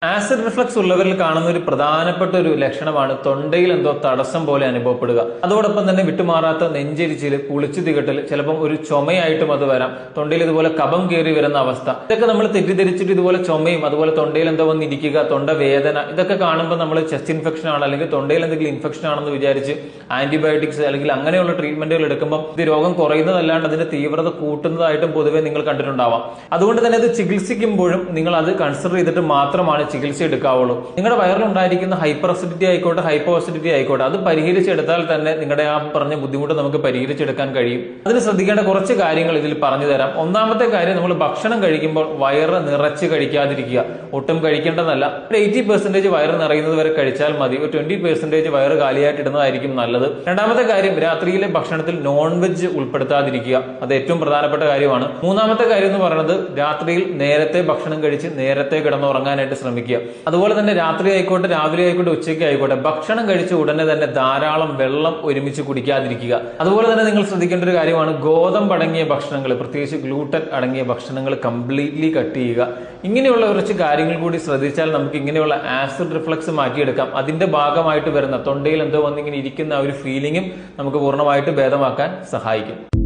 Acid reflux ഉള്ളവരിൽ കാണുന്ന ഒരു പ്രധാനപ്പെട്ട ഒരു ലക്ഷണമാണ് തൊണ്ടയിൽ എന്തോ തടസ്സം പോലെ അനുഭവപ്പെടുക. അതോടൊപ്പം തന്നെ വിട്ടുമാറാത്ത നെഞ്ചെരിച്ചില്, കുളിച്ചു തികട്ടൽ, ചിലപ്പം ഒരു ചുമയായിട്ടും അത് വരാം. തൊണ്ടയിൽ ഇതുപോലെ കഫം കയറി വരുന്ന അവസ്ഥ, ഇതൊക്കെ നമ്മൾ തെറ്റിദ്ധരിച്ചിട്ട് ഇതുപോലെ ചുമയും അതുപോലെ തൊണ്ടയിൽ എന്തോ വന്നിരിക്കുക, തൊണ്ട വേദന, ഇതൊക്കെ കാണുമ്പോൾ നമ്മൾ ചെസ്റ്റ് ഇൻഫെക്ഷൻ ആണ് അല്ലെങ്കിൽ തൊണ്ടയിൽ എന്തെങ്കിലും ഇൻഫെക്ഷൻ ആണെന്ന് വിചാരിച്ച് ആന്റിബയോട്ടിക്സ് അല്ലെങ്കിൽ അങ്ങനെയുള്ള ട്രീറ്റ്മെന്റുകൾ എടുക്കുമ്പോൾ ഇത് രോഗം കുറയുന്നതല്ലാണ്ട് അതിന്റെ തീവ്രത കൂട്ടുന്നതായിട്ടും പൊതുവെ നിങ്ങൾ കണ്ടിട്ടുണ്ടാവാം. അതുകൊണ്ട് തന്നെ അത് ചികിത്സിക്കുമ്പോഴും നിങ്ങൾ അത് കൺസിഡർ ചെയ്തിട്ട് മാത്രമാണ് ചികിത്സ എടുക്കാവുള്ളൂ. നിങ്ങളുടെ വയറിലുണ്ടായിരിക്കുന്ന ഹൈപ്പർ അസിഡിറ്റി ആയിക്കോട്ടെ, ഹൈപ്പോ അസിഡിറ്റി ആയിക്കോട്ടെ, അത് പരിഹരിച്ചെടുത്താൽ തന്നെ നിങ്ങളുടെ ആ പറഞ്ഞ ബുദ്ധിമുട്ട് നമുക്ക് പരിഹരിച്ചെടുക്കാൻ കഴിയും. അതിന് ശ്രദ്ധിക്കേണ്ട കുറച്ച് കാര്യങ്ങൾ ഇതിൽ പറഞ്ഞു തരാം. ഒന്നാമത്തെ കാര്യം, നമ്മൾ ഭക്ഷണം കഴിക്കുമ്പോൾ വയറ് നിറച്ച് കഴിക്കാതിരിക്കുക. ഒട്ടും കഴിക്കേണ്ടതല്ല. ഒരു 80% വയറ് നിറയുന്നത് വരെ കഴിച്ചാൽ മതി. ഒരു 20% വയറ് കാലിയായിട്ട് ഇടുന്നതായിരിക്കും നല്ലത്. രണ്ടാമത്തെ കാര്യം, രാത്രിയിലെ ഭക്ഷണത്തിൽ നോൺ വെജ് ഉൾപ്പെടുത്താതിരിക്കുക. അത് ഏറ്റവും പ്രധാനപ്പെട്ട കാര്യമാണ്. മൂന്നാമത്തെ കാര്യം എന്ന് പറയുന്നത്, രാത്രിയിൽ നേരത്തെ ഭക്ഷണം കഴിച്ച് നേരത്തെ കിടന്നുറങ്ങാനായിട്ട് ശ്രമിക്കുക. അതുപോലെ തന്നെ രാത്രി ആയിക്കോട്ടെ, രാവിലെ ആയിക്കോട്ടെ, ഉച്ചയ്ക്ക് ആയിക്കോട്ടെ, ഭക്ഷണം കഴിച്ച ഉടനെ തന്നെ ധാരാളം വെള്ളം ഒരുമിച്ച് കുടിക്കാതിരിക്കുക. അതുപോലെ തന്നെ നിങ്ങൾ ശ്രദ്ധിക്കേണ്ട ഒരു കാര്യമാണ്, ഗോതമ്പ് അടങ്ങിയ ഭക്ഷണങ്ങൾ, പ്രത്യേകിച്ച് ഗ്ലൂട്ടൻ അടങ്ങിയ ഭക്ഷണങ്ങൾ കംപ്ലീറ്റ്ലി കട്ട് ചെയ്യുക. ഇങ്ങനെയുള്ള കുറച്ച് കാര്യങ്ങൾ കൂടി ശ്രദ്ധിച്ചാൽ നമുക്ക് ഇങ്ങനെയുള്ള ആസിഡ് റിഫ്ലക്സ് മാറ്റിയെടുക്കാം. അതിന്റെ ഭാഗമായിട്ട് വരുന്ന തൊണ്ടയിൽ എന്തോ വന്നിങ്ങനെ ഇരിക്കുന്ന ആ ഒരു ഫീലിംഗും നമുക്ക് പൂർണ്ണമായിട്ട് ഭേദമാക്കാൻ സഹായിക്കും.